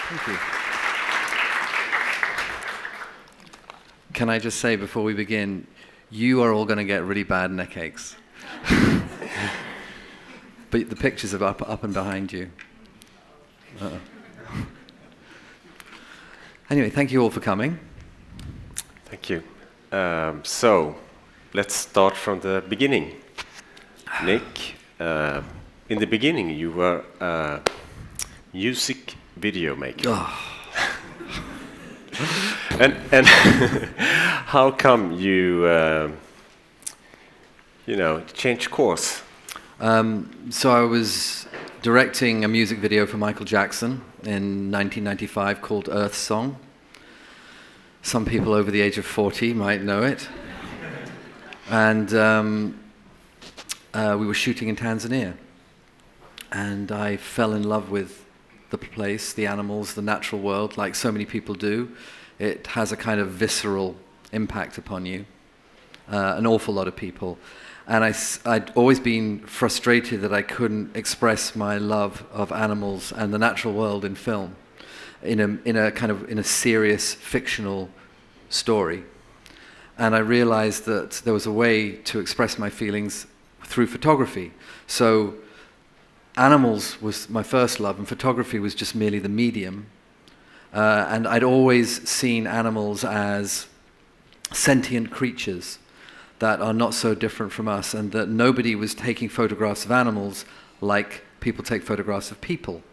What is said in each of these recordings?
Thank you. Can I just say before we begin, you are all going to get really bad neck aches. But the pictures are up and behind you. Anyway, thank you all for coming. Thank you. So, let's start from the beginning. Nick, in the beginning you were a music video maker. Oh. And how come you changed course? So I was directing a music video for Michael Jackson in 1995 called Earth Song. Some people over the age of 40 might know it. And we were shooting in Tanzania. And I fell in love with the place, the animals, the natural world, like so many people do. It has a kind of visceral impact upon you, an awful lot of people. And I'd always been frustrated that I couldn't express my love of animals and the natural world in film, in a serious fictional story. And I realized that there was a way to express my feelings through photography. So animals was my first love, and photography was just merely the medium. And I'd always seen animals as sentient creatures that are not so different from us, and that nobody was taking photographs of animals like people take photographs of people.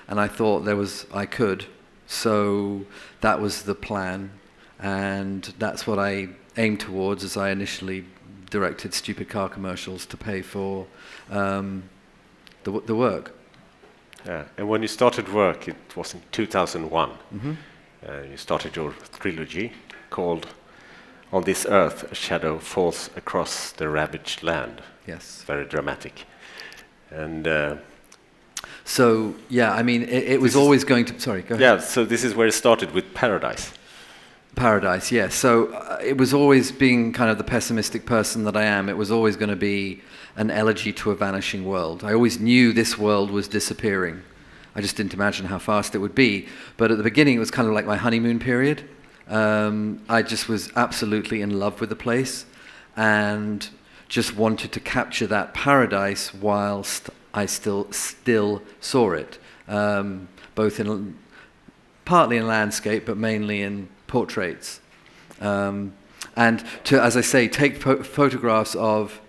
And I thought I could. So that was the plan, and that's what I aimed towards as I initially directed stupid car commercials to pay for the work. Yeah. And when you started work, it was in 2001. Mm-hmm. You started your trilogy called On This Earth, a Shadow Falls Across the Ravaged Land. Yes. Very dramatic. And so, yeah, I mean, it was always going to... Sorry, go ahead. Yeah, so this is where it started with Paradise. Paradise, yes. So it was always being kind of the pessimistic person that I am. It was always going to be an elegy to a vanishing world. I always knew this world was disappearing. I just didn't imagine how fast it would be. But at the beginning, it was kind of like my honeymoon period. I just was absolutely in love with the place and just wanted to capture that paradise whilst I still saw it, both partly in landscape, but mainly in portraits. And to, as I say, take photographs of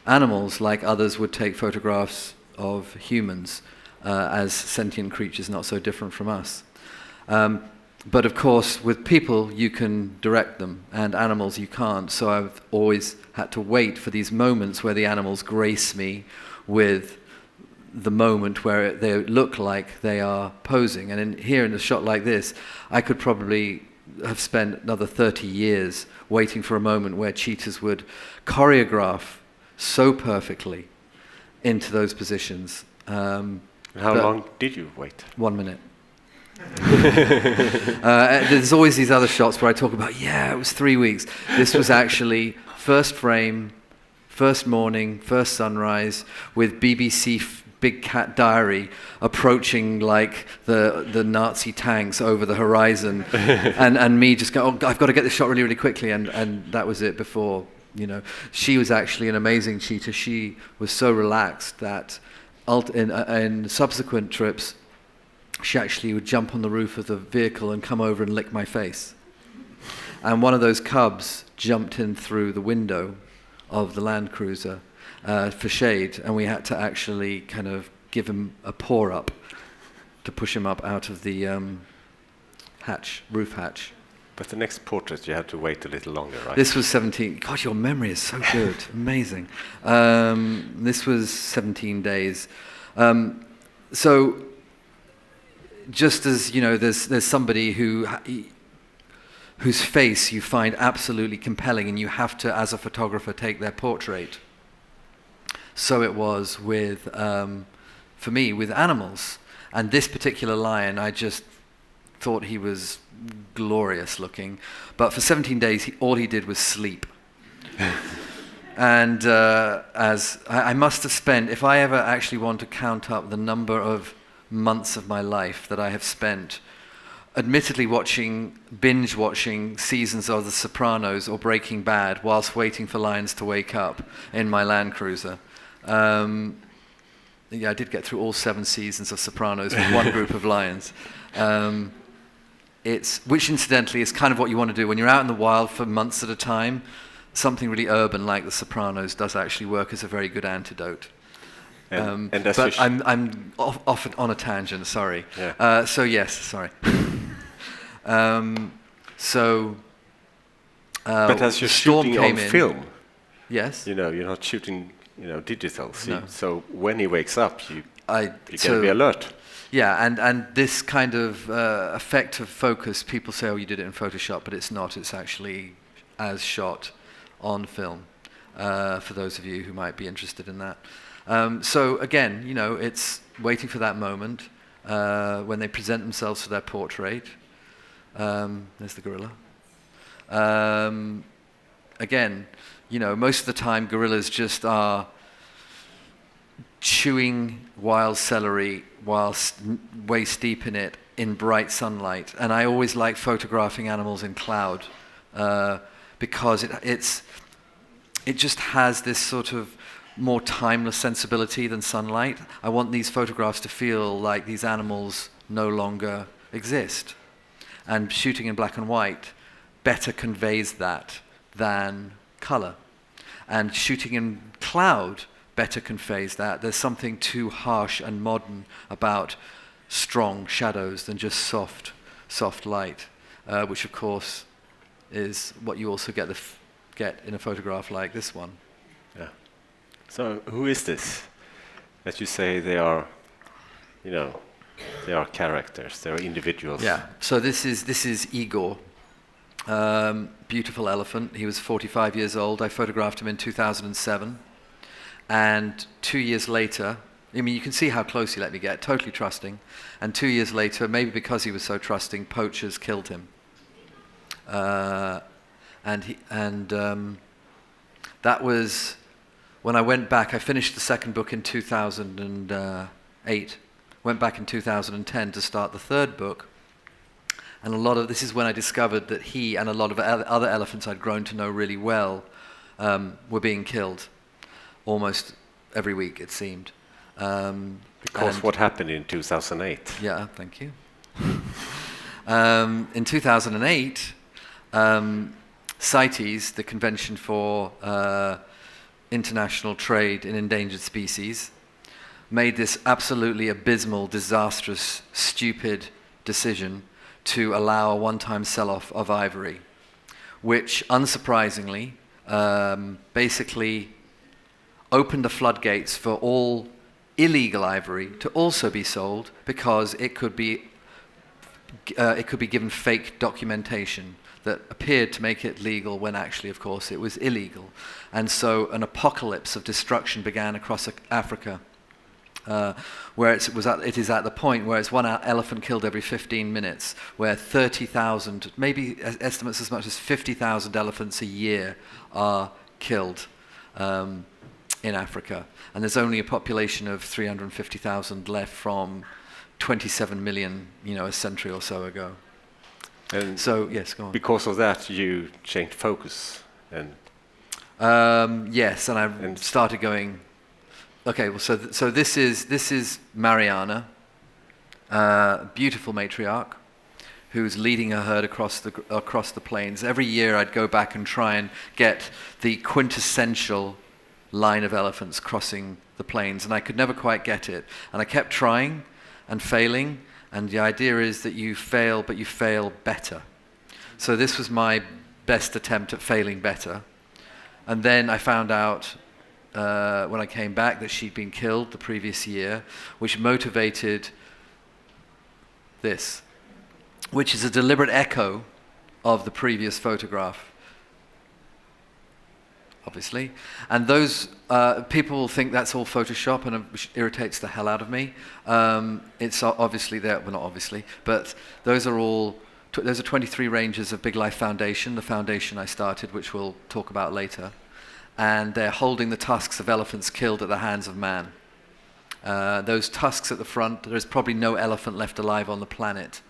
animals like others would take photographs of humans as sentient creatures not so different from us. But of course, with people, you can direct them, and animals you can't. So I've always had to wait for these moments where the animals grace me with the moment where they look like they are posing. And here in a shot like this, I could probably have spent another 30 years waiting for a moment where cheetahs would choreograph so perfectly into those positions. How long did you wait? 1 minute. There's always these other shots where I talk about, it was 3 weeks. This was actually first frame, first morning, first sunrise, with BBC Big Cat Diary approaching like the Nazi tanks over the horizon, and me just go, I've got to get this shot really, really quickly, and that was it before, She was actually an amazing cheetah. She was so relaxed that in subsequent trips, she actually would jump on the roof of the vehicle and come over and lick my face. And one of those cubs jumped in through the window of the Land Cruiser for shade, and we had to actually kind of give him a paw up to push him up out of the roof hatch. But the next portrait you had to wait a little longer, right? This was 17. God, your memory is so good. Amazing. This was 17 days. So just as, there's somebody whose face you find absolutely compelling and you have to, as a photographer, take their portrait. So it was with, for me, with animals. And this particular lion, I just thought he was glorious looking. But for 17 days, all he did was sleep. And as I must have spent, if I ever actually want to count up the number of months of my life that I have spent admittedly binge watching seasons of The Sopranos or Breaking Bad whilst waiting for lions to wake up in my Land Cruiser. I did get through all 7 seasons of Sopranos with one group of lions. Which incidentally is kind of what you want to do when you're out in the wild for months at a time. Something really urban like The Sopranos does actually work as a very good antidote. But I'm off on a tangent. Sorry. Yeah. So yes, sorry. But as you're shooting on film, yes, you're not shooting, digital. No. So when he wakes up, you got so to be alert. Yeah, and this kind of effect of focus, people say, oh, you did it in Photoshop, but it's not. It's actually as shot on film, for those of you who might be interested in that. So again, it's waiting for that moment when they present themselves for their portrait. There's the gorilla. Again, most of the time gorillas just are chewing wild celery whilst waist deep in it in bright sunlight. And I always like photographing animals in cloud because it just has this sort of more timeless sensibility than sunlight. I want these photographs to feel like these animals no longer exist. And shooting in black and white better conveys that than color. And shooting in cloud better conveys that. There's something too harsh and modern about strong shadows than just soft light, which of course is what you also get in a photograph like this one. Yeah. So who is this? As you say, they are characters. They are individuals. Yeah. So this is Igor. Beautiful elephant. He was 45 years old. I photographed him in 2007. And 2 years later, you can see how close he let me get, totally trusting. And 2 years later, maybe because he was so trusting, poachers killed him. That was when I went back. I finished the second book in 2008. Went back in 2010 to start the third book. And this is when I discovered that he and a lot of other elephants I'd grown to know really well were being killed almost every week, it seemed. Because what happened in 2008? Yeah, thank you. In 2008, CITES, the Convention for International Trade in Endangered Species, made this absolutely abysmal, disastrous, stupid decision to allow a one-time sell-off of ivory, which, unsurprisingly, basically opened the floodgates for all illegal ivory to also be sold because it could be given fake documentation that appeared to make it legal when actually, of course, it was illegal. And so an apocalypse of destruction began across Africa, where it is at the point where it's one elephant killed every 15 minutes, where 30,000, maybe estimates as much as 50,000 elephants a year are killed in Africa. And there's only a population of 350,000 left from 27 million, a century or so ago. And so, yes, go on. Because of that, you changed focus. Yes, and I started going, okay, well, so this is Mariana, beautiful matriarch, who's leading her herd across the plains. Every year I'd go back and try and get the quintessential line of elephants crossing the plains, and I could never quite get it. And I kept trying and failing, and the idea is that you fail, but you fail better. So this was my best attempt at failing better. And then I found out when I came back that she'd been killed the previous year, which motivated this, which is a deliberate echo of the previous photograph, obviously. And those people will think that's all Photoshop, and it irritates the hell out of me. It's obviously there, well, not obviously, but those are 23 ranges of Big Life Foundation, the foundation I started, which we'll talk about later. And they're holding the tusks of elephants killed at the hands of man. Those tusks at the front, there's probably no elephant left alive on the planet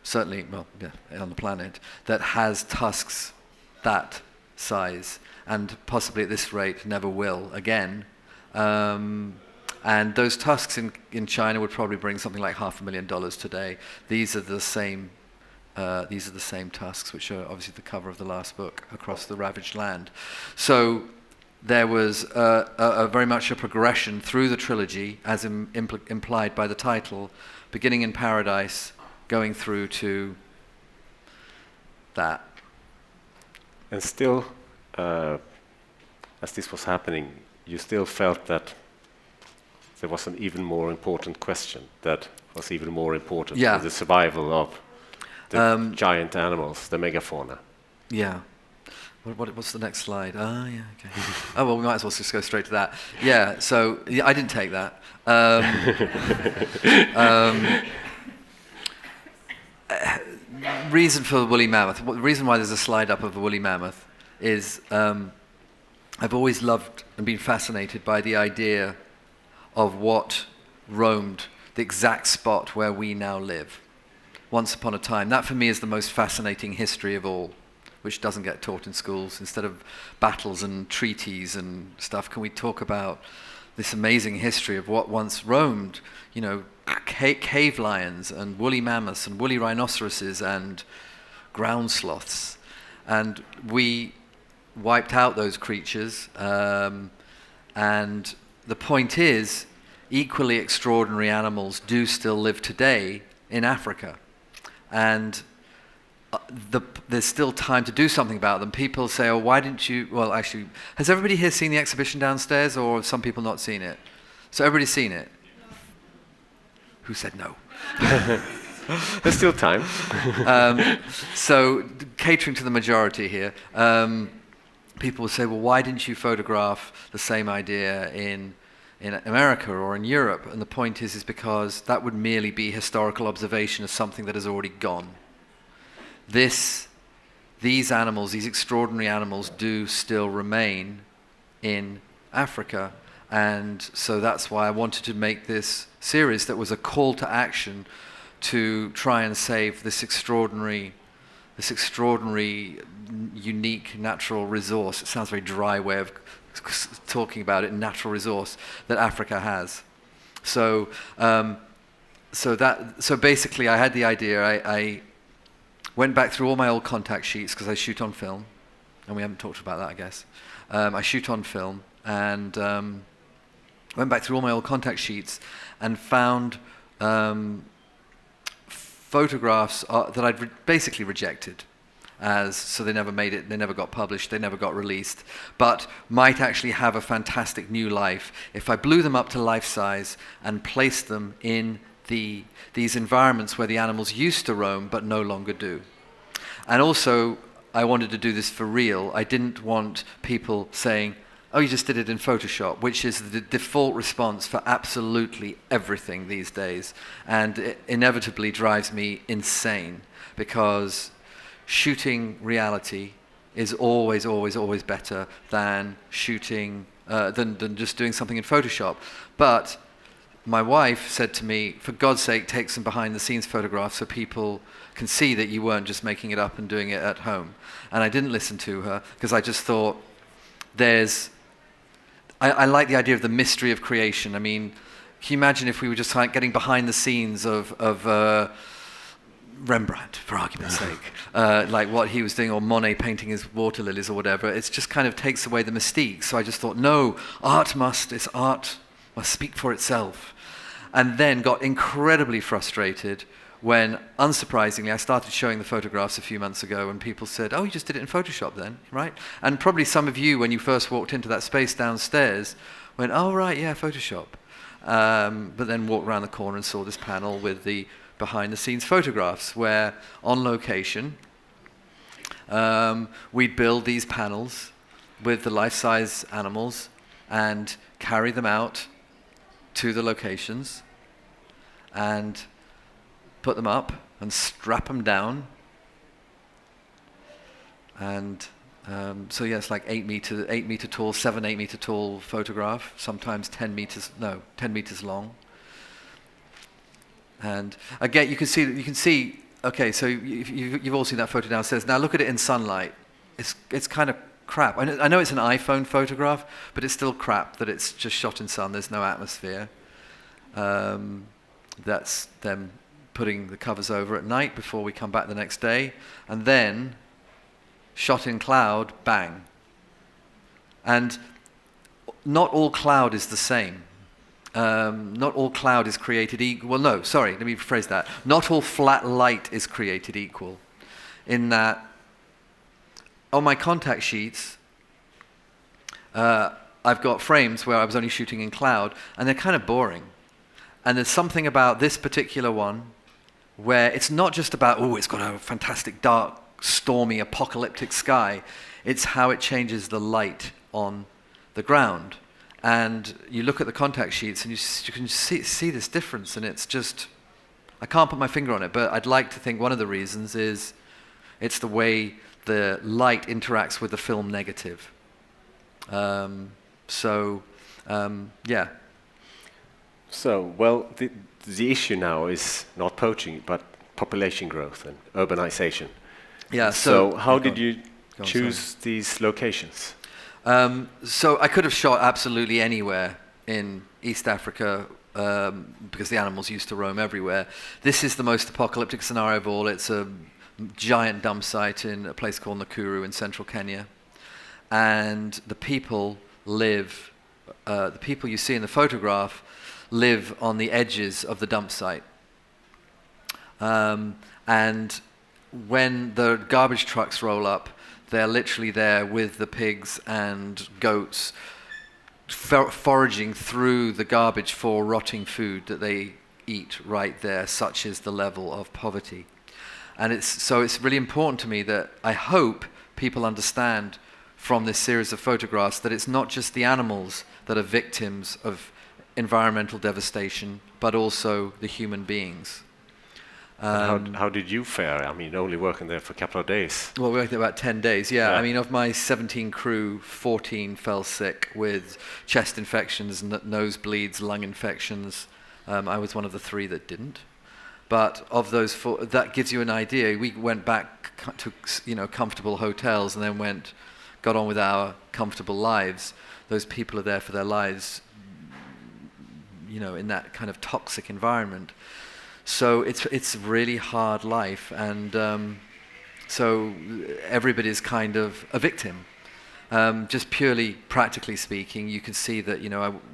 certainly, well, yeah, on the planet, that has tusks that size, and possibly at this rate never will again. And those tusks in China would probably bring something like $500,000 today. These are the same. These are the same tusks, which are obviously the cover of the last book, Across the Ravaged Land. So there was a very much a progression through the trilogy, as implied by the title, beginning in paradise, going through to that. And still, as this was happening, you still felt that there was an even more important question that was even more important for the survival of the giant animals, the megafauna. Yeah. What's the next slide? Yeah, okay. Oh, well, we might as well just go straight to that. Yeah, so I didn't take that. Reason for the woolly mammoth. The reason why there's a slide up of a woolly mammoth is I've always loved and been fascinated by the idea of what roamed the exact spot where we now live. Once upon a time. That for me is the most fascinating history of all, which doesn't get taught in schools. Instead of battles and treaties and stuff, can we talk about this amazing history of what once roamed, you know, cave lions and woolly mammoths and woolly rhinoceroses and ground sloths. And we wiped out those creatures. And the point is, equally extraordinary animals do still live today in Africa. And there's still time to do something about them. People say, oh, why didn't you... Well, actually, has everybody here seen the exhibition downstairs, or have some people not seen it? So everybody's seen it? Who said no? There's still time. So catering to the majority here, people will say, well, why didn't you photograph the same idea in America or in Europe? And the point is because that would merely be historical observation of something that has already gone. These animals, these extraordinary animals, do still remain in Africa, and so that's why I wanted to make this series that was a call to action to try and save this extraordinary unique natural resource. It sounds a very dry way of talking about it, natural resource that Africa has. So basically I had the idea, I went back through all my old contact sheets, because I shoot on film, and we haven't talked about that, I guess. I shoot on film, and went back through all my old contact sheets and found photographs that I'd basically rejected. So they never made it, they never got published, they never got released, but might actually have a fantastic new life if I blew them up to life size and placed them in these environments where the animals used to roam but no longer do. And also, I wanted to do this for real. I didn't want people saying, oh, you just did it in Photoshop, which is the default response for absolutely everything these days, and it inevitably drives me insane, because shooting reality is always, always, always better than shooting, than just doing something in Photoshop. But my wife said to me, for God's sake, take some behind-the-scenes photographs so people can see that you weren't just making it up and doing it at home. And I didn't listen to her, because I just thought, I like the idea of the mystery of creation. I mean, can you imagine if we were just like getting behind the scenes of Rembrandt, for argument's sake, like what he was doing, or Monet painting his water lilies or whatever? It just kind of takes away the mystique. So I just thought, no, art must speak for itself. And then got incredibly frustrated when, unsurprisingly, I started showing the photographs a few months ago, and people said, oh, you just did it in Photoshop then, right? And probably some of you, when you first walked into that space downstairs, went, oh, right, yeah, Photoshop. But then walked around the corner and saw this panel with the behind-the-scenes photographs, where, on location, we'd build these panels with the life-size animals and carry them out to the locations and put them up and strap them down. And so yeah, it's like 8 meter tall, 7, 8 meter tall photograph, sometimes 10 meters long. And again, you can see okay, so you've all seen that photo downstairs. Now look at it in sunlight. It's kind of crap. I know it's an iPhone photograph, but it's still crap that it's just shot in sun. There's no atmosphere. That's them putting the covers over at night before we come back the next day. And then, shot in cloud, bang. And not all cloud is the same. Not all cloud is created equal. Well, no, sorry, let me rephrase that. Not all flat light is created equal. In that, on my contact sheets, I've got frames where I was only shooting in cloud, and they're kind of boring. And there's something about this particular one where it's not just about, oh, it's got a fantastic, dark, stormy, apocalyptic sky. It's how it changes the light on the ground. And you look at the contact sheets and you can see this difference, and it's just, I can't put my finger on it, but I'd like to think one of the reasons is it's the way the light interacts with the film negative. Yeah. So, well, the issue now is not poaching, but population growth and urbanization. Yeah. So how did you choose these locations? So I could have shot absolutely anywhere in East Africa because the animals used to roam everywhere. This is the most apocalyptic scenario of all. It's a giant dump site in a place called Nakuru in central Kenya. And the people live, the people you see in the photograph live on the edges of the dump site. And when the garbage trucks roll up, they're literally there with the pigs and goats foraging through the garbage for rotting food that they eat right there, such is the level of poverty. And it's really important to me that I hope people understand from this series of photographs that it's not just the animals that are victims of environmental devastation, but also the human beings. How did you fare? I mean, only working there for a couple of days. Well, we worked there about 10 days, yeah. I mean, of my 17 crew, 14 fell sick with chest infections, nosebleeds, lung infections. I was one of the 3 that didn't. But of those 4, that gives you an idea. We went back to comfortable hotels and then got on with our comfortable lives. Those people are there for their lives, in that kind of toxic environment. So it's really hard life, and so everybody's kind of a victim. Just purely practically speaking, you can see that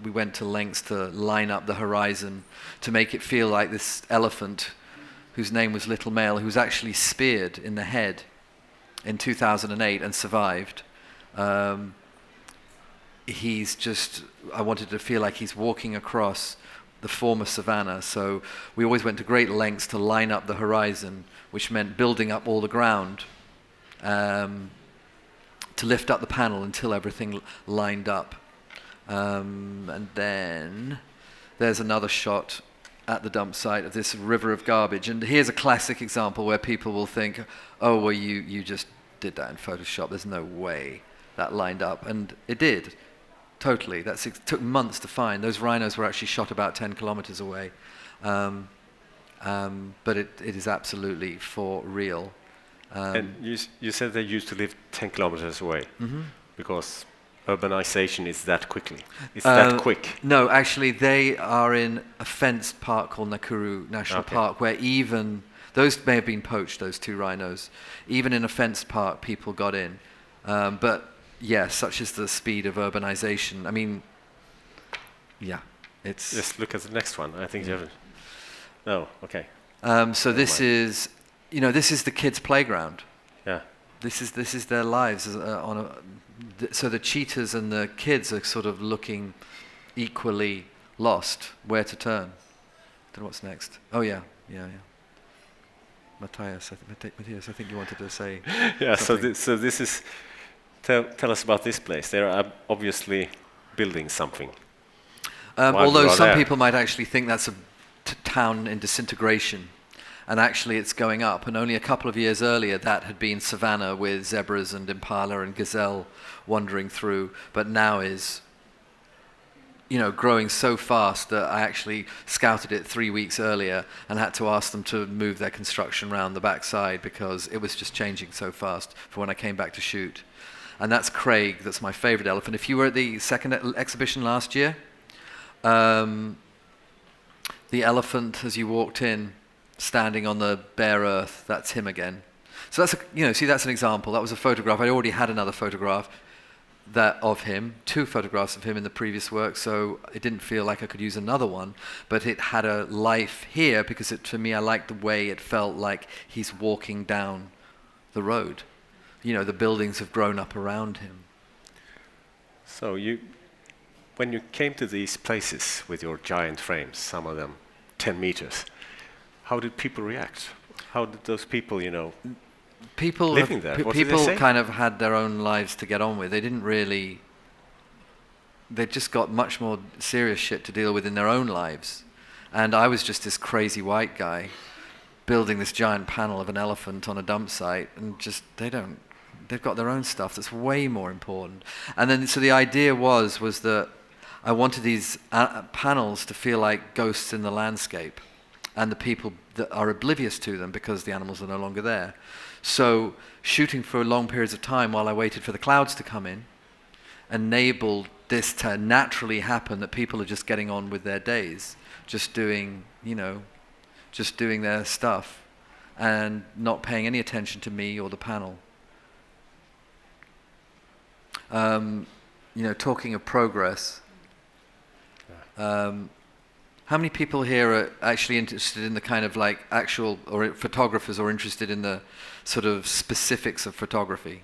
we went to lengths to line up the horizon to make it feel like this elephant, whose name was Little Male, who was actually speared in the head in 2008 and survived. I wanted to feel like he's walking across the former savannah, so we always went to great lengths to line up the horizon, which meant building up all the ground to lift up the panel until everything lined up. And then there's another shot at the dump site of this river of garbage. And here's a classic example where people will think, oh, well, you just did that in Photoshop. There's no way that lined up. And it did. Totally. It took months to find. Those rhinos were actually shot about 10 kilometers away. But it is absolutely for real. And you said they used to live 10 kilometers away because urbanization is that quickly. It's that quick. No, actually, they are in a fenced park called Nakuru National Park, where even those may have been poached. Those 2 rhinos, even in a fenced park, people got in. But yeah, such is the speed of urbanization. I mean, yeah, it's. Just look at the next one. I think you have. No, okay. So this is, this is the kids' playground. Yeah. This is their lives so the cheetahs and the kids are sort of looking equally lost where to turn. Don't know what's next. Oh yeah. Matthias, I think you wanted to say. Yeah. Something. So this is. Tell us about this place. They're obviously building something. Although some people might actually think that's a town in disintegration, and actually it's going up. And only a couple of years earlier, that had been savanna with zebras and impala and gazelle wandering through, but now is growing so fast that I actually scouted it 3 weeks earlier and had to ask them to move their construction around the backside because it was just changing so fast for when I came back to shoot. And that's Craig. That's my favorite elephant. If you were at the second exhibition last year, the elephant as you walked in, standing on the bare earth, that's him again. So that's that's an example. That was a photograph. I already had another photograph of him, 2 photographs of him in the previous work, so it didn't feel like I could use another one, but it had a life here because for me, I liked the way it felt like he's walking down the road. The buildings have grown up around him. So when you came to these places with your giant frames, some of them 10 meters, how did people react? How did those people, people living there, what did they say? Kind of had their own lives to get on with. They just got much more serious shit to deal with in their own lives. And I was just this crazy white guy building this giant panel of an elephant on a dump site, and just they've got their own stuff that's way more important. And then so the idea was that I wanted these panels to feel like ghosts in the landscape, and the people that are oblivious to them because the animals are no longer there. So shooting for long periods of time while I waited for the clouds to come in enabled this to naturally happen, that people are just getting on with their days, just doing their stuff and not paying any attention to me or the panel. Talking of progress, how many people here are actually interested in the kind of like actual, or photographers, or interested in the sort of specifics of photography?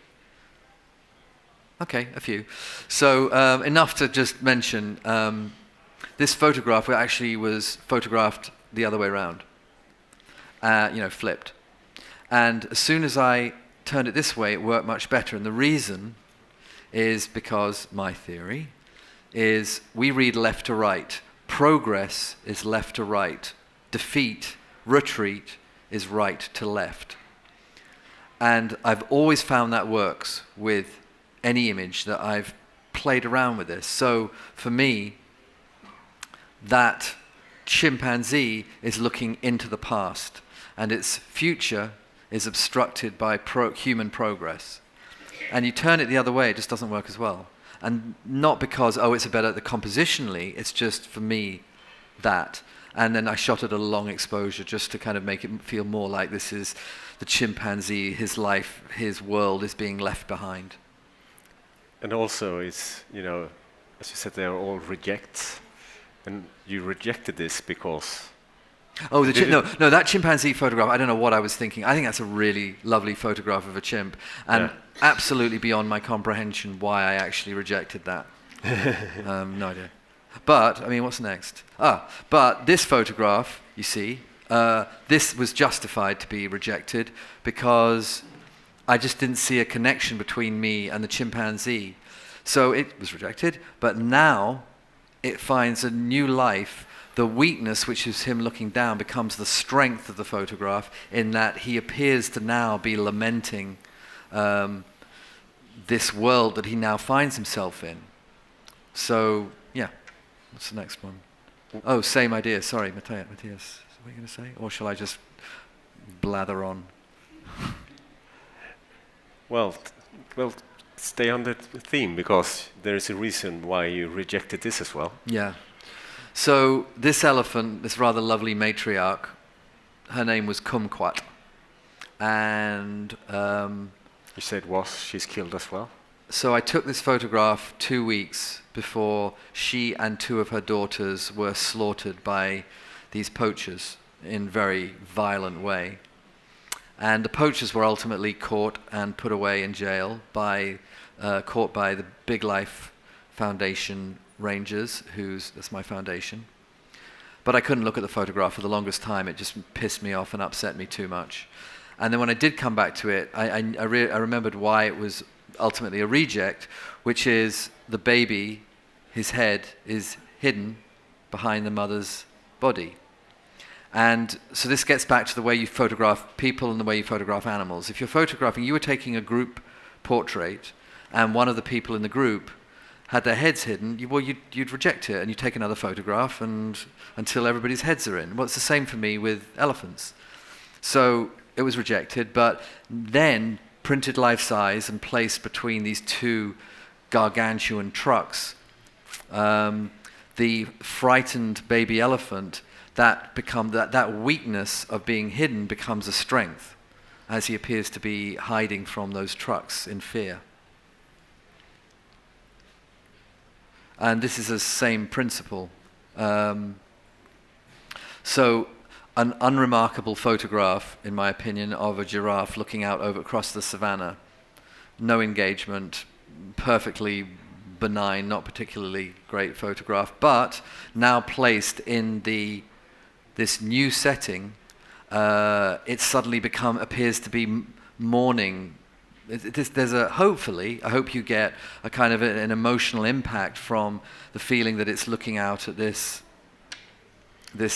Okay, a few. So enough to just mention, this photograph actually was photographed the other way around, flipped. And as soon as I turned it this way, it worked much better. And the reason is because my theory is we read left to right. Progress is left to right. Defeat, retreat, is right to left. And I've always found that works with any image that I've played around with this. So for me, that chimpanzee is looking into the past, and its future is obstructed by human progress. And you turn it the other way, it just doesn't work as well. And not because, it's better compositionally, it's just for me that. And then I shot it at a long exposure just to kind of make it feel more like this is the chimpanzee, his life, his world is being left behind. And also it's, as you said, they are all rejects. And you rejected this because... that chimpanzee photograph, I don't know what I was thinking. I think that's a really lovely photograph of a chimp, and absolutely beyond my comprehension why I actually rejected that. No idea. But, what's next? But this photograph, you see, this was justified to be rejected because I just didn't see a connection between me and the chimpanzee. So it was rejected, but now it finds a new life. The weakness, which is him looking down, becomes the strength of the photograph, in that he appears to now be lamenting this world that he now finds himself in. So, what's the next one? Oh, same idea. Sorry, Matthias, what are you going to say? Or shall I just blather on? Well, stay on the theme, because there is a reason why you rejected this as well. Yeah. So this elephant, this rather lovely matriarch, her name was Kumquat. And... you said she's killed as well? So I took this photograph 2 weeks before she and 2 of her daughters were slaughtered by these poachers in very violent way. And the poachers were ultimately caught and put away in jail caught by the Big Life Foundation Rangers, that's my foundation. But I couldn't look at the photograph for the longest time. It just pissed me off and upset me too much. And then when I did come back to it, I remembered why it was ultimately a reject, which is the baby, his head is hidden behind the mother's body. And so this gets back to the way you photograph people and the way you photograph animals. If you're photographing, you were taking a group portrait, and one of the people in the group had their heads hidden, you'd reject it and you take another photograph and until everybody's heads are in. Well, it's the same for me with elephants. So it was rejected, but then printed life-size and placed between these two gargantuan trucks, the frightened baby elephant, that weakness of being hidden becomes a strength as he appears to be hiding from those trucks in fear. And this is the same principle. So an unremarkable photograph, in my opinion, of a giraffe looking out across the savannah. No engagement, perfectly benign, not particularly great photograph, but now placed in this new setting, it suddenly appears to be morning. There's hopefully, I hope you get a kind of an emotional impact from the feeling that it's looking out at this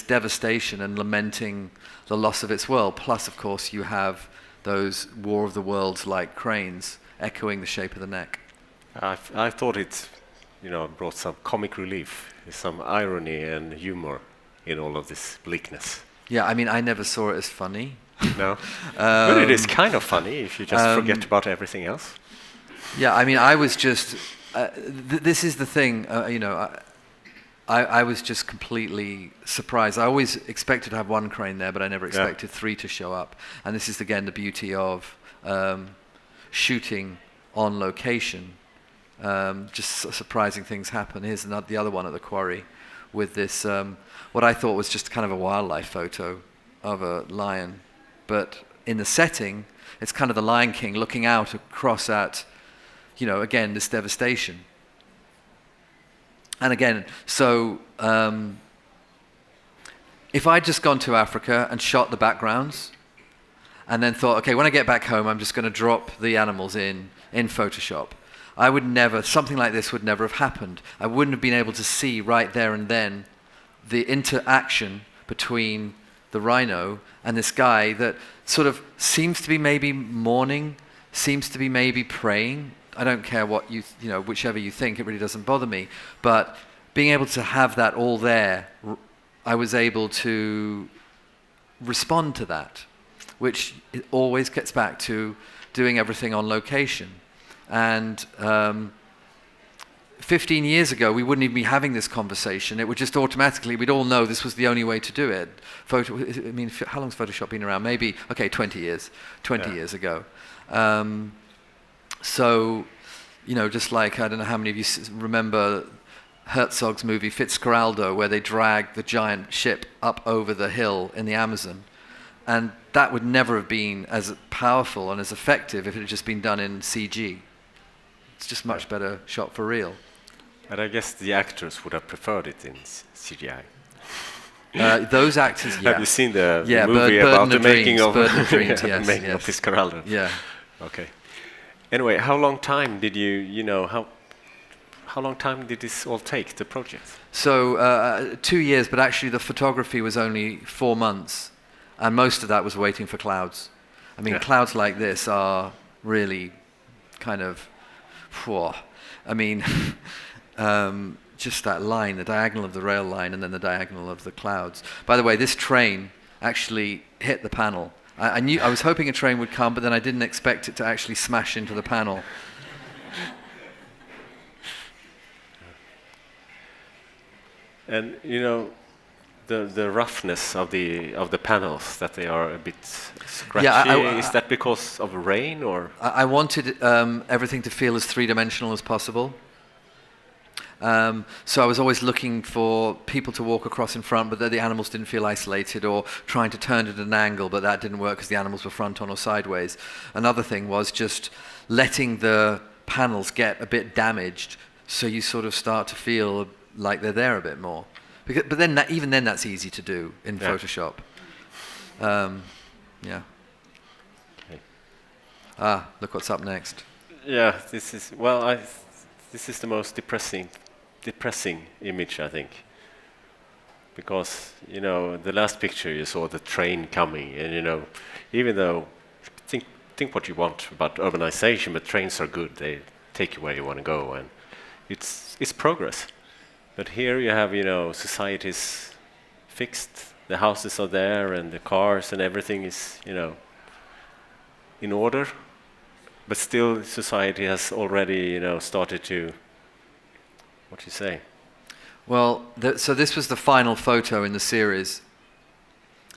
devastation and lamenting the loss of its world. Plus, of course, you have those War of the Worlds like cranes echoing the shape of the neck. I thought it, brought some comic relief, some irony and humor in all of this bleakness. Yeah, I mean, I never saw it as funny. No, but it is kind of funny if you just forget about everything else. Yeah, I mean, I was just. This is the thing, I was just completely surprised. I always expected to have one crane there, but I never expected three to show up. And this is again the beauty of shooting on location. Just surprising things happen. Here's the other one at the quarry with this, what I thought was just kind of a wildlife photo of a lion. But in the setting, it's kind of the Lion King looking out across at, again, this devastation. And again, so if I'd just gone to Africa and shot the backgrounds and then thought, okay, when I get back home, I'm just going to drop the animals in Photoshop, something like this would never have happened. I wouldn't have been able to see right there and then the interaction between the rhino and this guy that sort of seems to be maybe mourning, seems to be maybe praying. I don't care what whichever you think, it really doesn't bother me. But being able to have that all there, I was able to respond to that, which it always gets back to doing everything on location. And 15 years ago, we wouldn't even be having this conversation. It would just automatically, we'd all know this was the only way to do it. How long's Photoshop been around? Maybe, 20 years. 20 years ago. So, just like, I don't know how many of you remember Herzog's movie Fitzcarraldo, where they drag the giant ship up over the hill in the Amazon. And that would never have been as powerful and as effective if it had just been done in CG. It's just much better shot for real. And I guess the actors would have preferred it in CGI. Those actors, yeah. Have you seen the movie about the making of Fitzcarraldo? Yeah. Okay. Anyway, how long time did how long time did this all take, the project? So 2 years, but actually the photography was only 4 months, and most of that was waiting for clouds. I mean, clouds like this are really kind of, I mean, just that line, the diagonal of the rail line and then the diagonal of the clouds. By the way, this train actually hit the panel. I was hoping a train would come, but then I didn't expect it to actually smash into the panel. And the roughness of the panels, that they are a bit scratchy. Is that because of rain or? I wanted everything to feel as three-dimensional as possible. So I was always looking for people to walk across in front, but the animals didn't feel isolated, or trying to turn it at an angle, but that didn't work because the animals were front on or sideways. Another thing was just letting the panels get a bit damaged, so you sort of start to feel like they're there a bit more. But then even then that's easy to do in Photoshop. Okay. Look what's up next. Yeah, this is the most depressing image, I think, because the last picture you saw the train coming, and even though think what you want about urbanization, but trains are good. They take you where you want to go, and it's progress. But here you have, society's fixed. The houses are there, and the cars and everything is, in order. But still, society has already, started to. What do you say? Well, so this was the final photo in the series,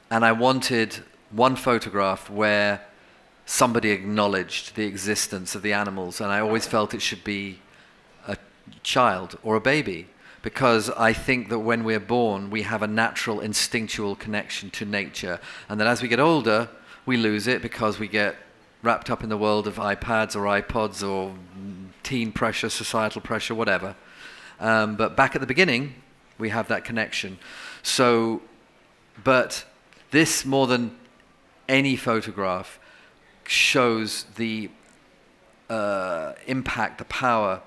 and I wanted one photograph where somebody acknowledged the existence of the animals, and I always felt it should be a child or a baby, because I think that when we're born, we have a natural instinctual connection to nature, and that as we get older, we lose it because we get wrapped up in the world of iPads or iPods or teen pressure, societal pressure, whatever. But back at the beginning, we have that connection. So, but this, more than any photograph, shows the impact, the power,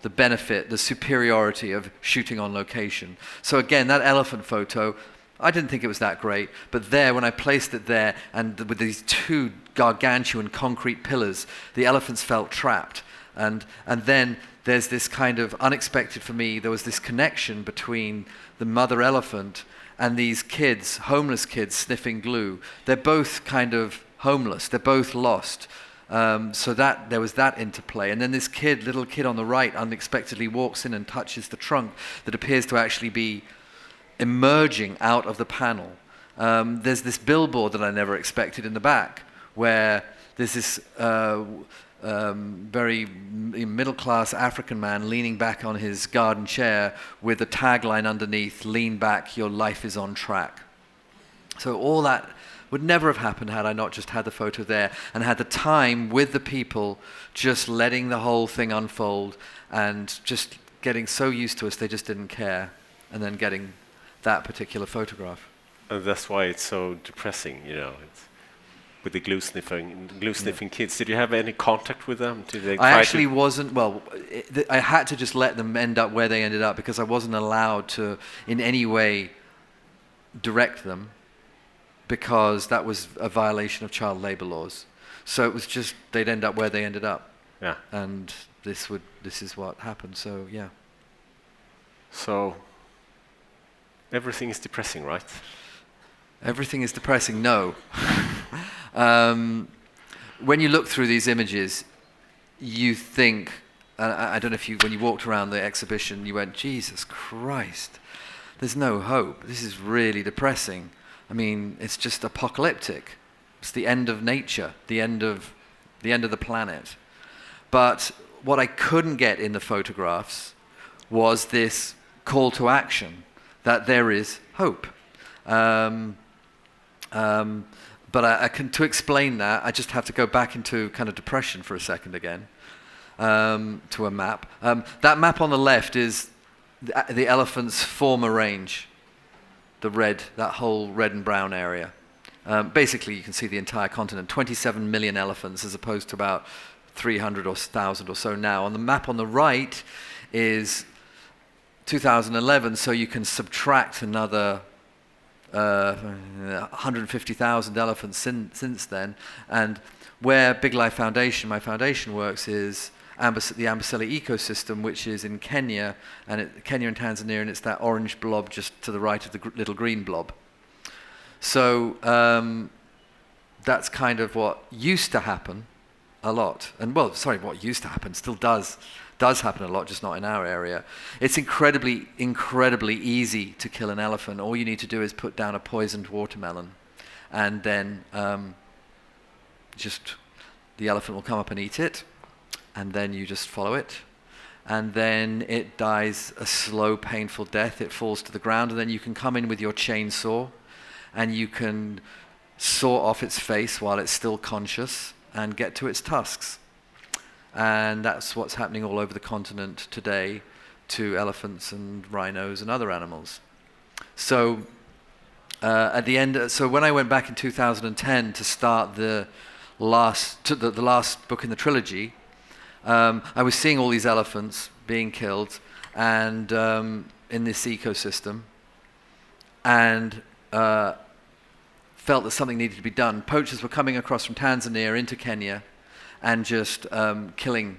the benefit, the superiority of shooting on location. So again, that elephant photo, I didn't think it was that great, but there, when I placed it there, and with these two gargantuan concrete pillars, the elephants felt trapped. And then there's this kind of unexpected for me, there was this connection between the mother elephant and these kids, homeless kids sniffing glue. They're both kind of homeless, they're both lost. So that there was that interplay. And then this little kid on the right unexpectedly walks in and touches the trunk that appears to actually be emerging out of the panel. There's this billboard that I never expected in the back, where there's this very middle-class African man leaning back on his garden chair with a tagline underneath, "Lean back, your life is on track." So all that would never have happened had I not just had the photo there and had the time with the people, just letting the whole thing unfold and just getting so used to us they just didn't care, and then getting that particular photograph. And that's why it's so depressing, It's with the glue sniffing kids. Did you have any contact with them? Did they I actually wasn't. Well, I had to just let them end up where they ended up because I wasn't allowed to in any way direct them, because that was a violation of child labor laws. So it was just they'd end up where they ended up. Yeah. And this is what happened. So yeah. So everything is depressing, right? Everything is depressing. No. When you look through these images, you think, I don't know if when you walked around the exhibition, you went, Jesus Christ, there's no hope. This is really depressing. I mean, it's just apocalyptic. It's the end of nature, the end of the planet. But what I couldn't get in the photographs was this call to action, that there is hope. But to explain that, I just have to go back into kind of depression for a second again, to a map. That map on the left is the elephant's former range, that whole red and brown area. Basically, you can see the entire continent, 27 million elephants as opposed to about 300 or 1,000 or so now. On the map on the right is 2011, so you can subtract another 150,000 elephants since then. And where Big Life Foundation, my foundation, works is the Amboseli ecosystem, which is in Kenya and Tanzania, and it's that orange blob just to the right of the little green blob. So that's kind of what used to happen a lot. And what used to happen still does happen a lot, just not in our area. It's incredibly, incredibly easy to kill an elephant. All you need to do is put down a poisoned watermelon, and then just the elephant will come up and eat it, and then you just follow it, and then it dies a slow, painful death. It falls to the ground, and then you can come in with your chainsaw, and you can saw off its face while it's still conscious and get to its tusks. And that's what's happening all over the continent today to elephants and rhinos and other animals. So at the end, so when I went back in 2010 to start the last book in the trilogy, I was seeing all these elephants being killed and in this ecosystem, and felt that something needed to be done. Poachers were coming across from Tanzania into Kenya and just killing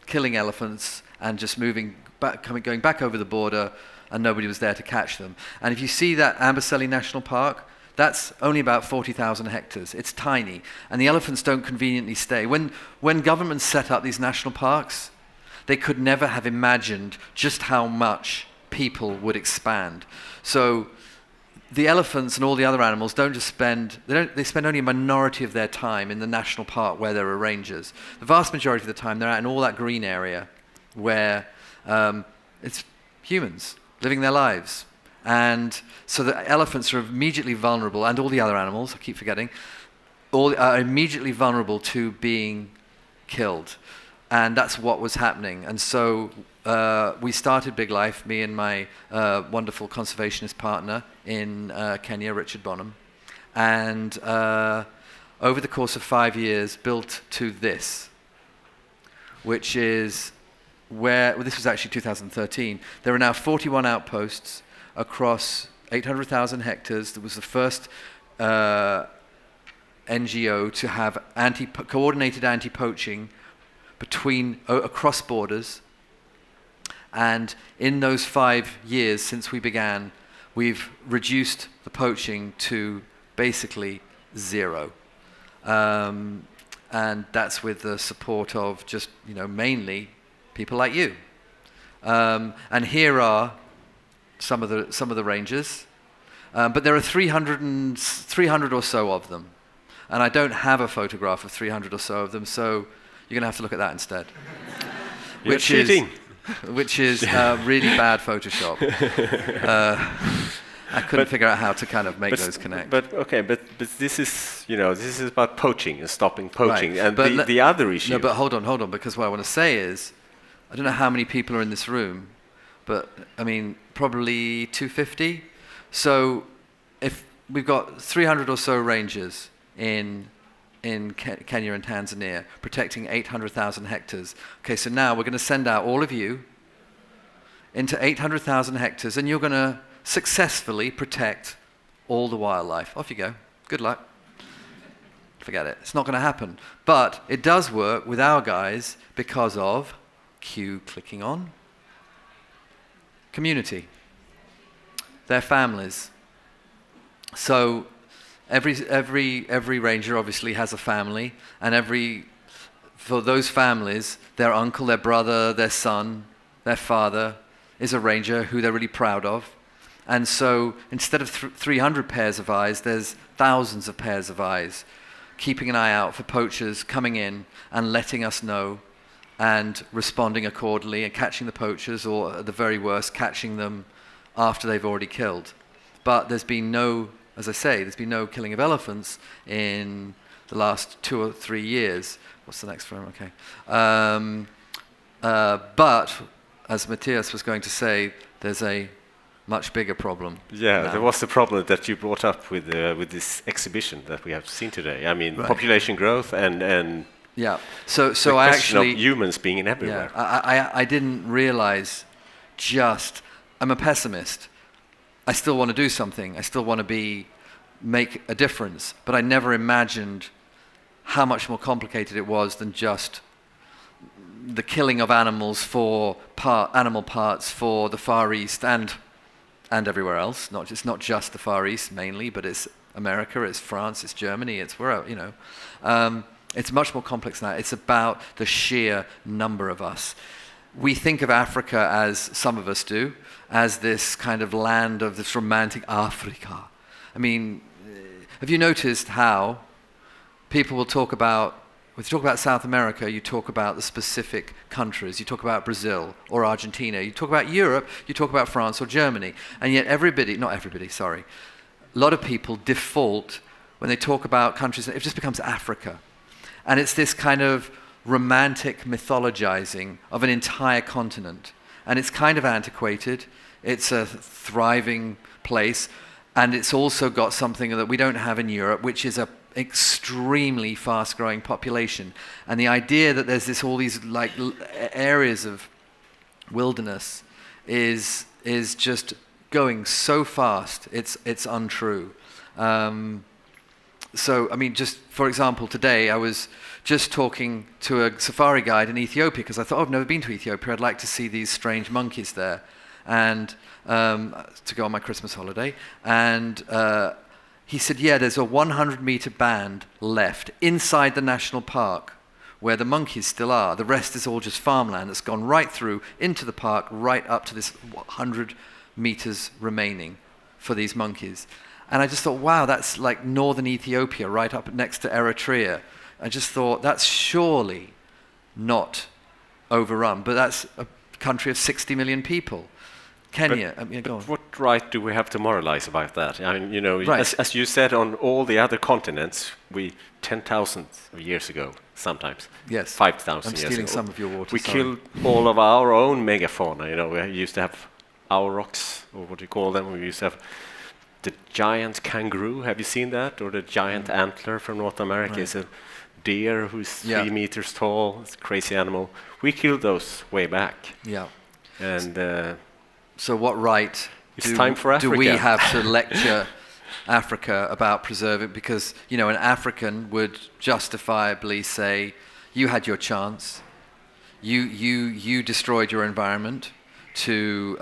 killing elephants and just going back over the border, and nobody was there to catch them. And if you see that Amboseli National Park, that's only about 40,000 hectares. It's tiny. And the elephants don't conveniently stay. When governments set up these national parks, they could never have imagined just how much people would expand. So the elephants and all the other animals they spend only a minority of their time in the national park where there are rangers. The vast majority of the time they're out in all that green area where it's humans living their lives. And so the elephants are immediately vulnerable, and all the other animals, I keep forgetting, are immediately vulnerable to being killed. And that's what was happening. And so we started Big Life, me and my wonderful conservationist partner in Kenya, Richard Bonham. And over the course of 5 years, built to this, which is this was actually 2013. There are now 41 outposts across 800,000 hectares. There was the first NGO to have coordinated anti-poaching across borders. And in those 5 years since we began, we've reduced the poaching to basically zero. And that's with the support of just, mainly people like you. And here are some of the rangers, but there are 300 or so of them, and I don't have a photograph of 300 or so of them, so you're going to have to look at that instead. Which is really bad Photoshop. I couldn't figure out how to kind of make those connect. But this is about poaching and stopping poaching, right. And the other issue. No, but hold on, because what I want to say is, I don't know how many people are in this room, but I mean, probably 250. So if we've got 300 or so rangers in Kenya and Tanzania protecting 800,000 hectares. Okay, so now we're going to send out all of you into 800,000 hectares, and you're going to successfully protect all the wildlife. Off you go. Good luck. Forget it. It's not going to happen. But it does work with our guys because of clicking on community, their families. So every ranger obviously has a family, and for those families, their uncle, their brother, their son, their father is a ranger who they're really proud of. And so instead of 300 pairs of eyes, there's thousands of pairs of eyes keeping an eye out for poachers coming in and letting us know and responding accordingly and catching the poachers, or at the very worst, catching them after they've already killed. But there's been no killing of elephants in the last 2 or 3 years. What's the next one? Okay. But, as Matthias was going to say, there's a much bigger problem. Yeah, now. There was the problem that you brought up with this exhibition that we have seen today. I mean, right. Population growth and yeah. So the I question actually of humans being in everywhere. Yeah, I didn't realize I'm a pessimist. I still want to do something. I still want to make a difference. But I never imagined how much more complicated it was than just the killing of animals for animal parts for the Far East and everywhere else. It's not just the Far East mainly, but it's America, it's France, it's Germany, it's where, it's much more complex than that. It's about the sheer number of us. We think of Africa, as some of us do, as this kind of land of this romantic Africa. I mean, have you noticed how people will talk about, when you talk about South America, you talk about the specific countries. You talk about Brazil or Argentina. You talk about Europe, you talk about France or Germany. And yet a lot of people default when they talk about countries, it just becomes Africa. And it's this kind of romantic mythologizing of an entire continent. And it's kind of antiquated. It's a thriving place. And it's also got something that we don't have in Europe, which is a extremely fast-growing population. And the idea that there's all these like areas of wilderness is just going so fast. It's untrue. So, I mean, just for example, today I was just talking to a safari guide in Ethiopia because I thought, I've never been to Ethiopia. I'd like to see these strange monkeys there, and to go on my Christmas holiday. And he said, yeah, there's a 100-meter band left inside the national park where the monkeys still are. The rest is all just farmland that's gone right through into the park, right up to this 100 meters remaining for these monkeys. And I just thought, wow, that's like northern Ethiopia, right up next to Eritrea. I just thought, that's surely not overrun. But that's a country of 60 million people. Kenya, go on. What right do we have to moralize about that? I mean, right. as you said, on all the other continents, 10,000 years ago, sometimes. Yes. 5,000 years ago. I'm stealing some of your water. We killed all of our own megafauna. We used to have aurochs, or what do you call them? We used to have the giant kangaroo. Have you seen that? Or the giant antler from North America. Right. It's a deer who's 3 meters tall. It's a crazy animal. We killed those way back. Yeah. And so what right do we have to lecture Africa about preserving? Because, an African would justifiably say, you had your chance. You destroyed your environment to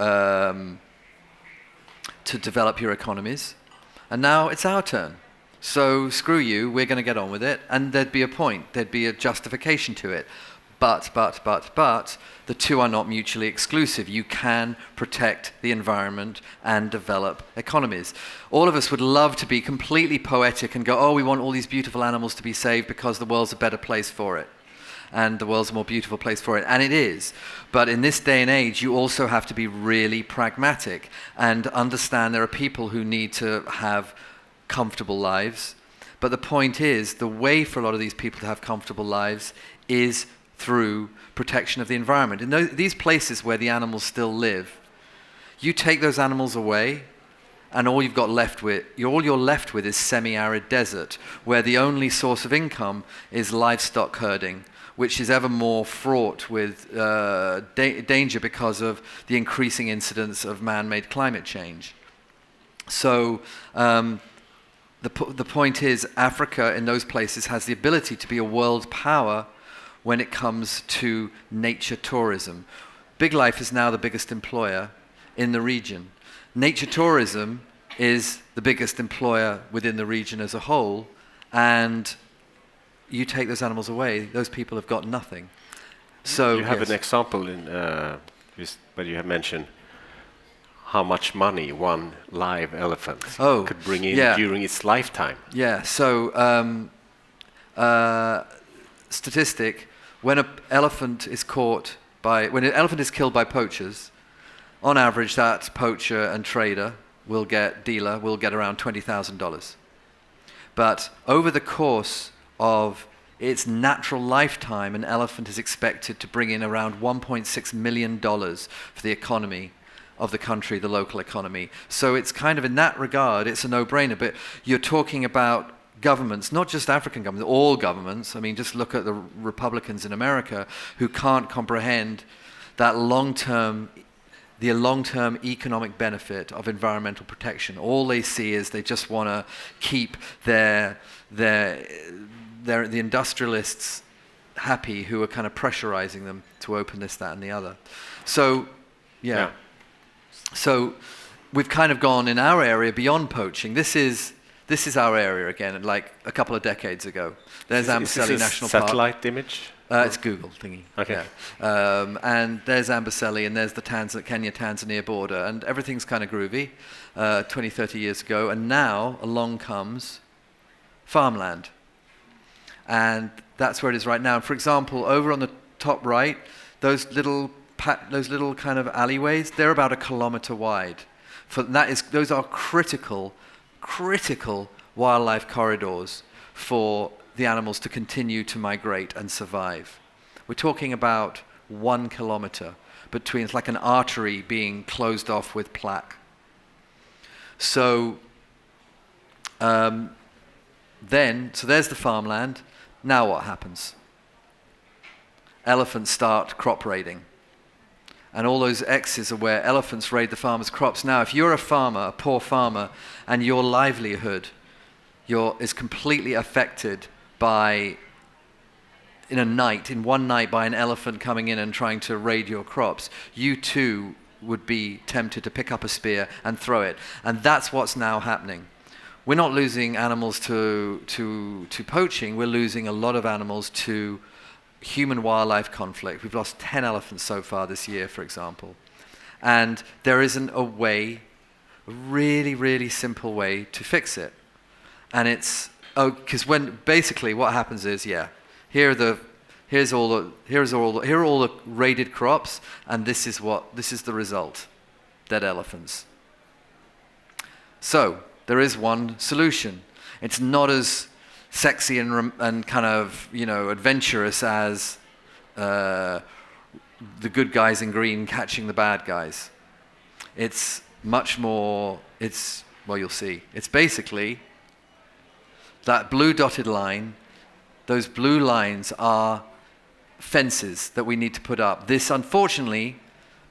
develop your economies, and now it's our turn. So screw you, we're going to get on with it, and there'd be a point, there'd be a justification to it. But, the two are not mutually exclusive. You can protect the environment and develop economies. All of us would love to be completely poetic and go, oh, we want all these beautiful animals to be saved because the world's a better place for it. And the world's a more beautiful place for it. And it is. But in this day and age, you also have to be really pragmatic and understand there are people who need to have comfortable lives. But the point is, the way for a lot of these people to have comfortable lives is through protection of the environment. In these places where the animals still live, you take those animals away, and all you're left with is semi-arid desert, where the only source of income is livestock herding, which is ever more fraught with danger because of the increasing incidence of man-made climate change. So the point is, Africa in those places has the ability to be a world power when it comes to nature tourism. Big Life is now the biggest employer in the region. Nature tourism is the biggest employer within the region as a whole, and you take those animals away, those people have got nothing. So you have an example in where you have mentioned how much money one live elephant could bring in during its lifetime. Yeah, so statistic, when an elephant is killed by poachers, on average that poacher and dealer will get around $20,000. But over the course of its natural lifetime, an elephant is expected to bring in around $1.6 million for the economy of the country, the local economy. So it's kind of, in that regard, it's a no-brainer. But you're talking about governments, not just African governments, all governments. I mean, just look at the Republicans in America who can't comprehend that long-term economic benefit of environmental protection. All they see is they just want to keep the industrialists happy who are kind of pressurizing them to open this, that, and the other. So, yeah. So we've kind of gone in our area beyond poaching. This is our area again, like a couple of decades ago. There's Amboseli National Park. Satellite image? It's Google thingy. Okay. Yeah. And there's Amboseli, and there's the Kenya-Tanzania border, and everything's kind of groovy 20, 30 years ago. And now along comes farmland. And that's where it is right now. And for example, over on the top right, those little kind of alleyways, they're about 1 kilometer wide. Those are critical wildlife corridors for the animals to continue to migrate and survive. We're talking about 1 kilometer between, it's like an artery being closed off with plaque. So so there's the farmland. Now what happens? Elephants start crop raiding. And all those X's are where elephants raid the farmers' crops. Now, if you're a farmer, a poor farmer, and your livelihood is completely affected by, in one night, by an elephant coming in and trying to raid your crops, you too would be tempted to pick up a spear and throw it. And that's what's now happening. We're not losing animals to poaching, we're losing a lot of animals to human-wildlife conflict. We've lost 10 elephants so far this year, for example. And there isn't a way, a really, really simple way to fix it. And it's, because basically what happens is, here are all the raided crops, and this is the result: dead elephants. So there is one solution. It's not as sexy and kind of adventurous as the good guys in green catching the bad guys. It's much more. You'll see. It's basically that blue dotted line. Those blue lines are fences that we need to put up. This, unfortunately,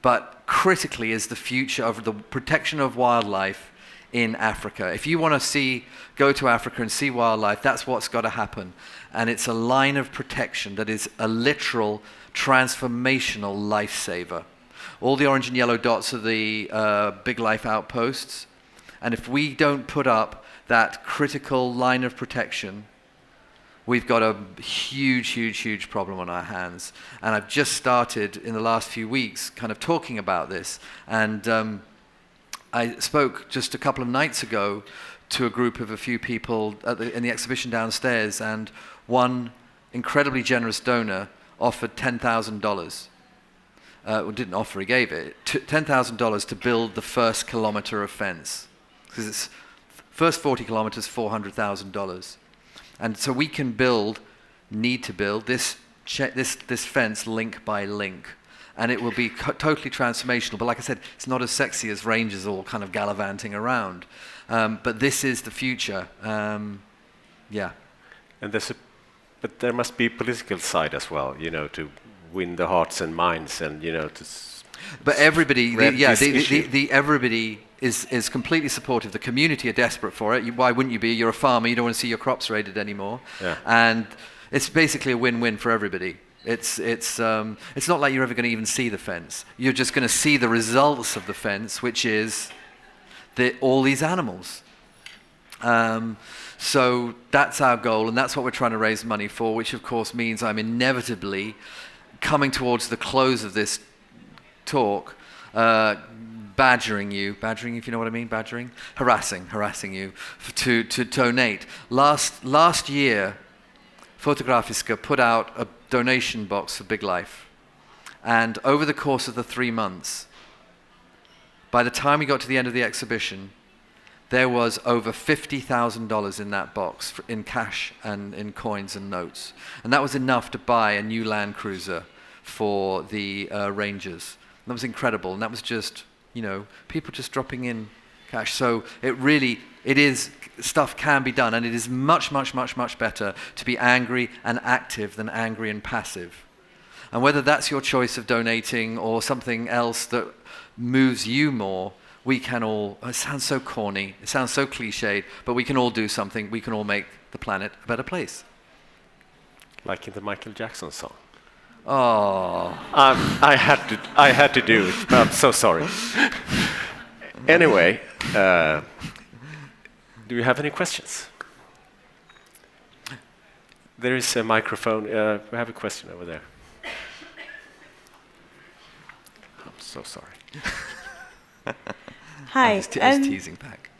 but critically, is the future of the protection of wildlife in Africa. If you want to go to Africa and see wildlife, that's what's got to happen. And it's a line of protection that is a literal transformational lifesaver. All the orange and yellow dots are the big life outposts. And if we don't put up that critical line of protection, we've got a huge, huge, huge problem on our hands. And I've just started in the last few weeks kind of talking about this. And I spoke just a couple of nights ago to a group of a few people in the exhibition downstairs, and one incredibly generous donor offered $10,000. Didn't offer, he gave it. $10,000 to build the first kilometer of fence. Because it's first 40 kilometers, $400,000. And so we can need to build this fence link by link. And it will be totally transformational. But like I said, it's not as sexy as rangers all kind of gallivanting around. But this is the future. Yeah. And but there must be a political side as well, to win the hearts and minds, and But everybody, everybody is completely supportive. The community are desperate for it. Why wouldn't you be? You're a farmer. You don't want to see your crops raided anymore. Yeah. And it's basically a win-win for everybody. It's not like you're ever going to even see the fence. You're just going to see the results of the fence, which is all these animals. So that's our goal, and that's what we're trying to raise money for, which of course means I'm inevitably coming towards the close of this talk, badgering you, if you know what I mean, harassing you to donate. Last year, Fotografiska put out a donation box for Big Life. And over the course of the 3 months, by the time we got to the end of the exhibition, there was over $50,000 in that box in cash and in coins and notes. And that was enough to buy a new Land Cruiser for the Rangers. And that was incredible. And that was just, people just dropping in cash. So stuff can be done, and it is much, much, much, much better to be angry and active than angry and passive. And whether that's your choice of donating or something else that moves you more, we can all, it sounds so corny, it sounds so cliched, but we can all do something. We can all make the planet a better place. Like in the Michael Jackson song. Oh. I had to do it. I'm so sorry. Anyway, do you have any questions? There is a microphone. We have a question over there. I'm so sorry. Hi. I was teasing back.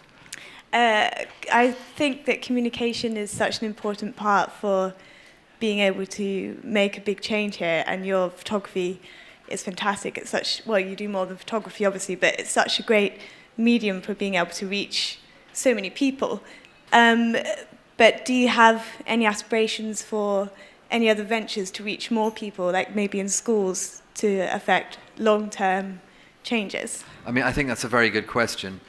I think that communication is such an important part for being able to make a big change here, and your photography is fantastic. It's you do more than photography, obviously, but it's such a great medium for being able to reach so many people. But do you have any aspirations for any other ventures to reach more people, like maybe in schools, to affect long-term changes? I mean, I think that's a very good question.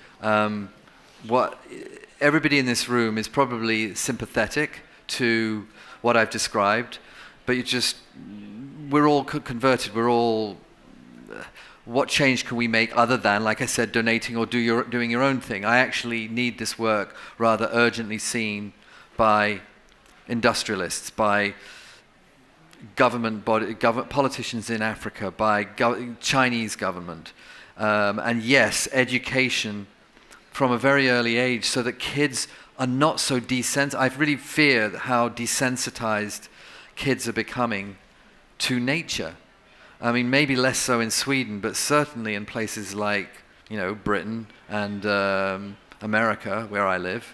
Everybody in this room is probably sympathetic to what I've described, but we're all converted. what change can we make other than, like I said, donating or doing your own thing? I actually need this work rather urgently seen by industrialists, by government politicians in Africa, by Chinese government. And yes, education from a very early age so that kids are not so desensitized. I really fear how desensitized kids are becoming to nature. I mean, maybe less so in Sweden, but certainly in places like, Britain and America, where I live.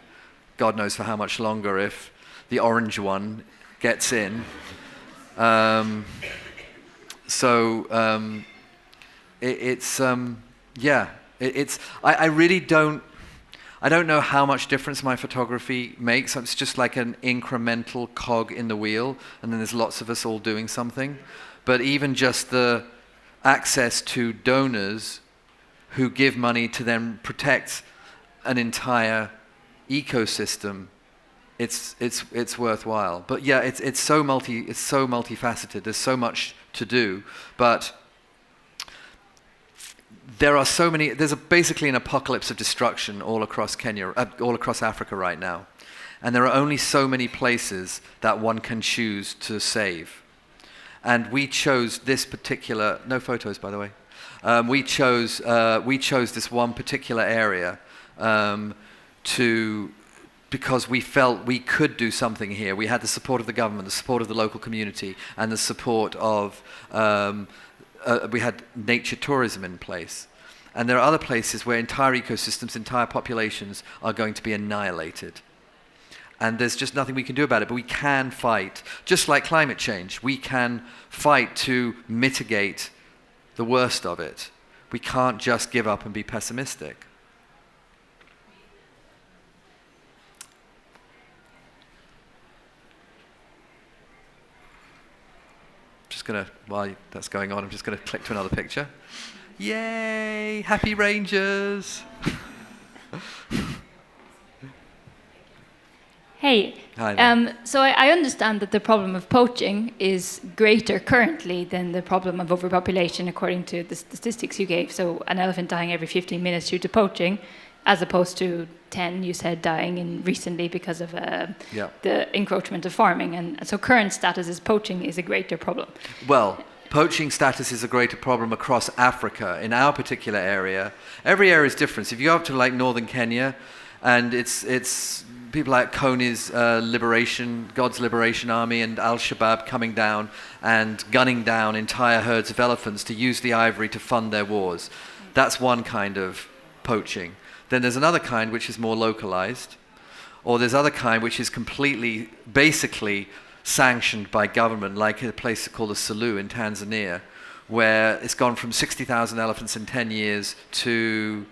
God knows for how much longer if the orange one gets in. I really don't. I don't know how much difference my photography makes. It's just like an incremental cog in the wheel, and then there's lots of us all doing something. But even just the access to donors who give money to then protect an entire ecosystem, it's worthwhile. But yeah, it's so multifaceted. There's so much to do, but there are so many. There's basically an apocalypse of destruction all across Kenya, all across Africa right now, and there are only so many places that one can choose to save. And we chose this particular. No photos, by the way. We chose this one particular area because we felt we could do something here. We had the support of the government, the support of the local community, and the support of. We had nature tourism in place. And there are other places where entire ecosystems, entire populations are going to be annihilated. And there's just nothing we can do about it, but we can fight. Just like climate change, we can fight to mitigate the worst of it. We can't just give up and be pessimistic. Just gonna, while that's going on, I'm just gonna click to another picture. Yay! Happy Rangers! Hey, so I understand that the problem of poaching is greater currently than the problem of overpopulation, according to the statistics you gave. So an elephant dying every 15 minutes due to poaching, as opposed to 10, you said, dying recently because of the encroachment of farming. And so current status is poaching is a greater problem. Well, poaching status is a greater problem across Africa. In our particular area, every area is different. So if you go up to like northern Kenya, and it's people like Kony's God's Liberation Army and Al-Shabaab coming down and gunning down entire herds of elephants to use the ivory to fund their wars. That's one kind of poaching. Then there's another kind which is more localized, or there's other kind which is completely, basically sanctioned by government, like a place called the Selous in Tanzania, where it's gone from 60,000 elephants in 10 years to,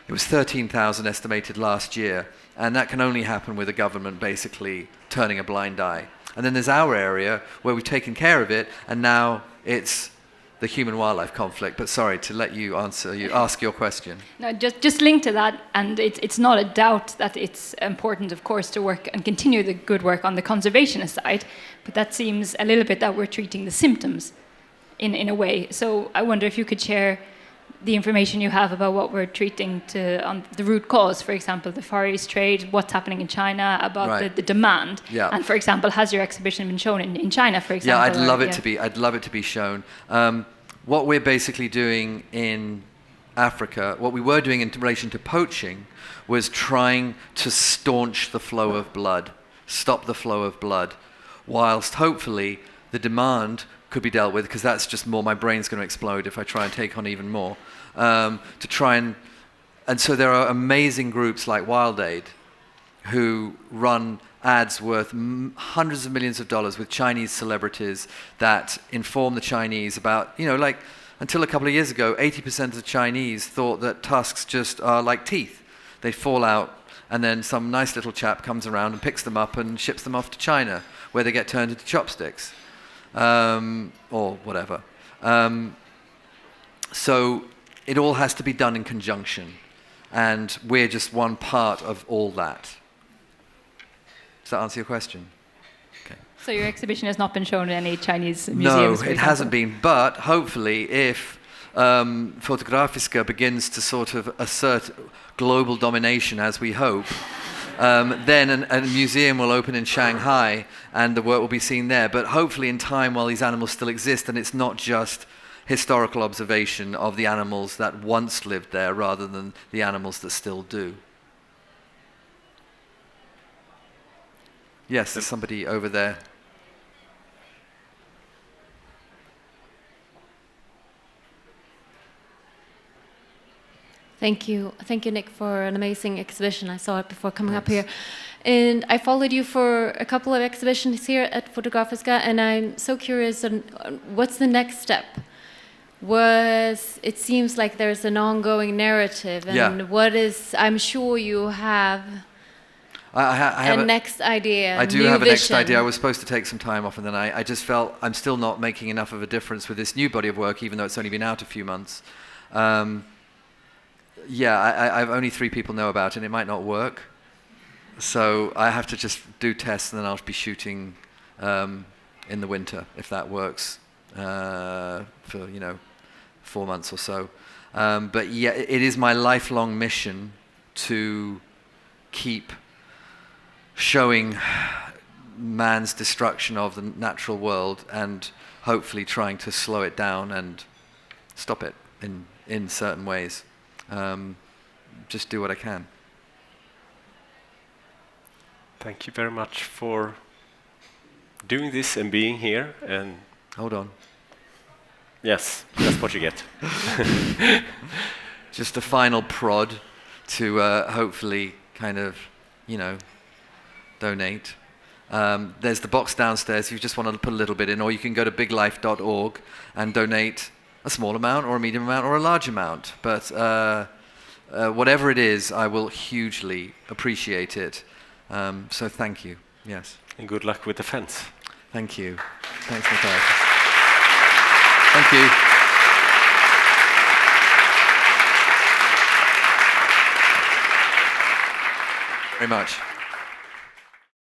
it was 13,000 estimated last year. And that can only happen with the government basically turning a blind eye. And then there's our area where we've taken care of it, and now it's the human-wildlife conflict. But sorry, to let you ask your question. No, just linked to that, and it's not a doubt that it's important, of course, to work and continue the good work on the conservationist side, but that seems a little bit that we're treating the symptoms in a way. So I wonder if you could share the information you have about what we're treating on the root cause, for example, the Far East trade, what's happening in China, about the demand. Yeah. And for example, has your exhibition been shown in China, for example? Yeah, I'd love it to be shown. What we're basically doing in Africa, what we were doing in relation to poaching, was trying to staunch the flow of blood, stop the flow of blood, whilst hopefully the demand could be dealt with, because that's just more, my brain's going to explode if I try and take on even more, to try and so there are amazing groups like Wild Aid who run ads worth hundreds of millions of dollars with Chinese celebrities that inform the Chinese about, like until a couple of years ago, 80% of the Chinese thought that tusks just are like teeth. They fall out, and then some nice little chap comes around and picks them up and ships them off to China, where they get turned into chopsticks. Or whatever. So it all has to be done in conjunction, and we're just one part of all that. Does that answer your question? Okay. So your exhibition has not been shown in any Chinese museums? No, it hasn't been, but hopefully if Fotografiska begins to sort of assert global domination, as we hope, then a museum will open in Shanghai and the work will be seen there. But hopefully in time, while these animals still exist, and it's not just historical observation of the animals that once lived there rather than the animals that still do. Yes, there's somebody over there. Thank you, Nick, for an amazing exhibition. I saw it before coming up here. And I followed you for a couple of exhibitions here at Fotografiska, and I'm so curious on what's the next step? It seems like there's an ongoing narrative, and what is, I'm sure you have I have a next idea. I do have a next idea. I was supposed to take some time off, and then I just felt I'm still not making enough of a difference with this new body of work, even though it's only been out a few months. I've only 3 people know about it, and it might not work. So I have to just do tests, and then I'll be shooting in the winter, if that works, for 4 months or so. But yeah, it is my lifelong mission to keep showing man's destruction of the natural world and hopefully trying to slow it down and stop it in certain ways. Just do what I can. Thank you very much for doing this and being here. And hold on. Yes, that's what you get. Just a final prod to hopefully kind of, donate. There's the box downstairs if you just want to put a little bit in, or you can go to biglife.org and donate a small amount or a medium amount or a large amount. But whatever it is, I will hugely appreciate it. So thank you. Yes. And good luck with the fence. Thank you. Thanks, Matthias. Thank you. Very much.